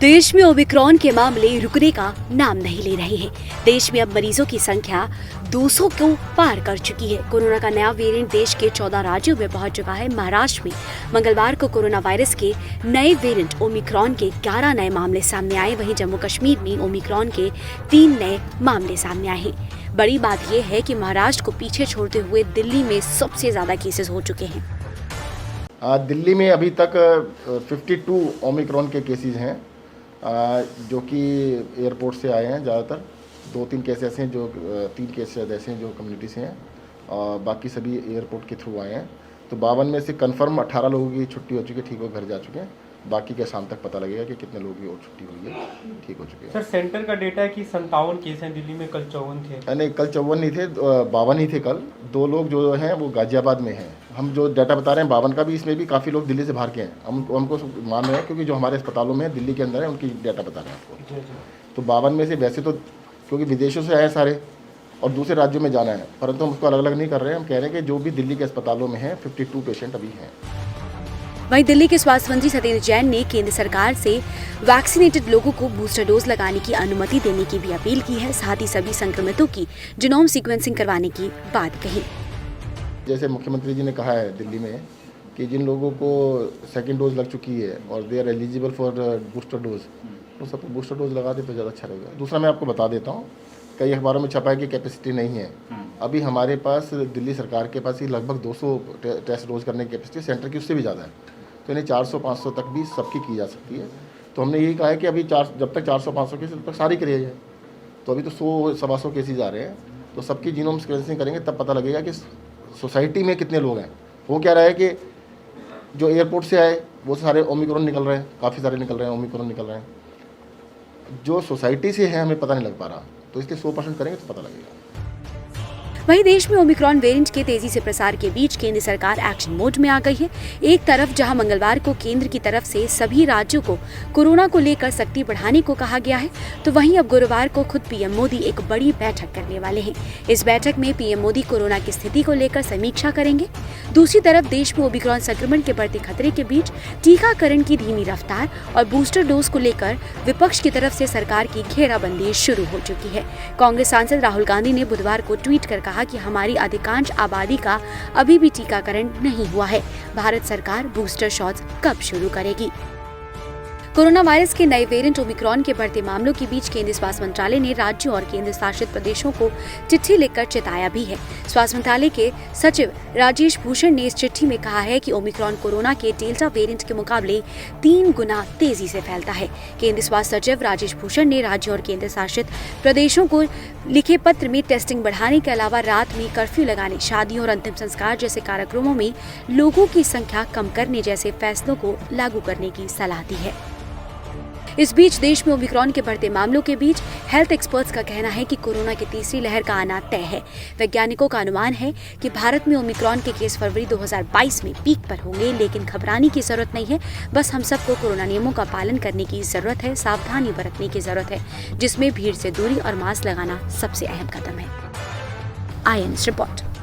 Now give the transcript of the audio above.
देश में ओमिक्रॉन के मामले रुकने का नाम नहीं ले रहे हैं। देश में अब मरीजों की संख्या 200 को पार कर चुकी है। कोरोना का नया वेरिएंट देश के 14 राज्यों में पहुंच चुका है। महाराष्ट्र में मंगलवार को कोरोना वायरस के नए वेरिएंट ओमिक्रॉन के 11 नए मामले सामने आए। वहीं जम्मू कश्मीर में ओमिक्रॉन के 3 नए मामले सामने आए हैं। बड़ी बात यह है कि महाराष्ट्र को पीछे छोड़ते हुए दिल्ली में सबसे ज्यादा केसेस हो चुके हैं। दिल्ली में अभी तक 52 ओमिक्रॉन के केसेस हैं, जो कि एयरपोर्ट से आए हैं। ज़्यादातर 2-3 केस ऐसे हैं जो 3 केस ऐसे हैं जो कम्युनिटी से हैं, और बाकी सभी एयरपोर्ट के थ्रू आए हैं। तो 52 में से कंफर्म 18 लोगों की छुट्टी हो चुकी है, ठीक हो घर जा चुके हैं। बाकी के शाम तक पता लगेगा कि कितने लोगों की और छुट्टी हुई है, ठीक हो चुके हैं। सर, सेंटर का डेटा है कि 57 केस हैं दिल्ली में, कल 54 थे। नहीं, कल 54 नहीं थे, 52 ही थे कल। 2 लोग जो हैं वो गाजियाबाद में हैं। हम जो डाटा बता रहे हैं 52 का भी, इसमें भी काफ़ी लोग दिल्ली से बाहर के हैं। हमको मान रहे हैं क्योंकि जो हमारे अस्पतालों में दिल्ली के अंदर है उनकी डाटा बता रहे हैं आपको। तो 52 में से वैसे तो क्योंकि विदेशों से आए सारे और दूसरे राज्यों में जाना है, परंतु हम उसको अलग अलग नहीं कर रहे हैं। हम कह रहे हैं कि जो भी दिल्ली के अस्पतालों में हैं 52 पेशेंट अभी हैं। वहीं दिल्ली के स्वास्थ्य मंत्री सत्येंद्र जैन ने केंद्र सरकार से वैक्सीनेटेड लोगों को बूस्टर डोज लगाने की अनुमति देने की भी अपील की है। साथ ही सभी संक्रमितों की जीनोम सीक्वेंसिंग करवाने की बात कही। जैसे मुख्यमंत्री जी ने कहा है दिल्ली में कि जिन लोगों को सेकेंड डोज लग चुकी है और they are eligible for booster dose, तो सबको बूस्टर डोज लगा दे तो ज़्यादा अच्छा रहेगा। दूसरा मैं आपको बता देता हूँ, कई अखबारों में छपा है कि कैपेसिटी नहीं है। अभी हमारे पास दिल्ली सरकार के पास ही लगभग 200 टेस्ट डोज करने की कैपेसिटी, सेंटर की उससे भी ज़्यादा है। तो इन्हें 400-500 तक भी सबकी की जा सकती है। तो हमने यही कहा है कि अभी जब तक 400-500 केसेस तब तक सारी करिए जाए। तो अभी तो 100-125 केसेज आ रहे हैं, तो सबकी जीनोम सीक्वेंसिंग करेंगे तब पता लगेगा कि सोसाइटी में कितने लोग हैं। हो क्या रहा है कि जो एयरपोर्ट से आए वो सारे ओमिक्रॉन निकल रहे हैं, काफ़ी सारे निकल रहे हैं, ओमिक्रॉन निकल रहे हैं। जो सोसाइटी से है हमें पता नहीं लग पा रहा, तो इसलिए 100% करेंगे तो पता लगेगा। वहीं देश में ओमिक्रॉन वेरिएंट के तेजी से प्रसार के बीच केंद्र सरकार एक्शन मोड में आ गई है। एक तरफ जहां मंगलवार को केंद्र की तरफ से सभी राज्यों को कोरोना को लेकर सख्ती बढ़ाने को कहा गया है, तो वहीं अब गुरुवार को खुद पीएम मोदी एक बड़ी बैठक करने वाले हैं। इस बैठक में पीएम मोदी कोरोना की स्थिति को लेकर समीक्षा करेंगे। दूसरी तरफ देश में ओमिक्रॉन संक्रमण के बढ़ते खतरे के बीच टीकाकरण की धीमी रफ्तार और बूस्टर डोज को लेकर विपक्ष की तरफ से सरकार की घेराबंदी शुरू हो चुकी है। कांग्रेस सांसद राहुल गांधी ने बुधवार को ट्वीट कर कहा कि हमारी अधिकांश आबादी का अभी भी टीकाकरण नहीं हुआ है। भारत सरकार बूस्टर शॉट्स कब शुरू करेगी? कोरोना वायरस के नए वेरिएंट ओमिक्रॉन के बढ़ते मामलों के बीच केंद्रीय स्वास्थ्य मंत्रालय ने राज्यों और केंद्र शासित प्रदेशों को चिट्ठी लिखकर चेताया भी है। स्वास्थ्य मंत्रालय के सचिव राजेश भूषण ने इस चिट्ठी में कहा है कि ओमिक्रॉन कोरोना के डेल्टा वेरिएंट के मुकाबले 3 गुना तेजी से फैलता है। केंद्रीय स्वास्थ्य सचिव राजेश भूषण ने राज्यों और केंद्र शासित प्रदेशों को लिखे पत्र में टेस्टिंग बढ़ाने के अलावा रात में कर्फ्यू लगाने, शादियों और अंतिम संस्कार जैसे कार्यक्रमों में लोगों की संख्या कम करने जैसे फैसलों को लागू करने की सलाह दी है। इस बीच देश में ओमिक्रॉन के बढ़ते मामलों के बीच हेल्थ एक्सपर्ट्स का कहना है कि कोरोना की तीसरी लहर का आना तय है। वैज्ञानिकों का अनुमान है कि भारत में ओमिक्रॉन के केस फरवरी 2022 में पीक पर होंगे, लेकिन घबराने की जरूरत नहीं है। बस हम सबको कोरोना नियमों का पालन करने की जरूरत है, सावधानी बरतने की जरूरत है, जिसमें भीड़ से दूरी और मास्क लगाना सबसे अहम कदम है। IANS report.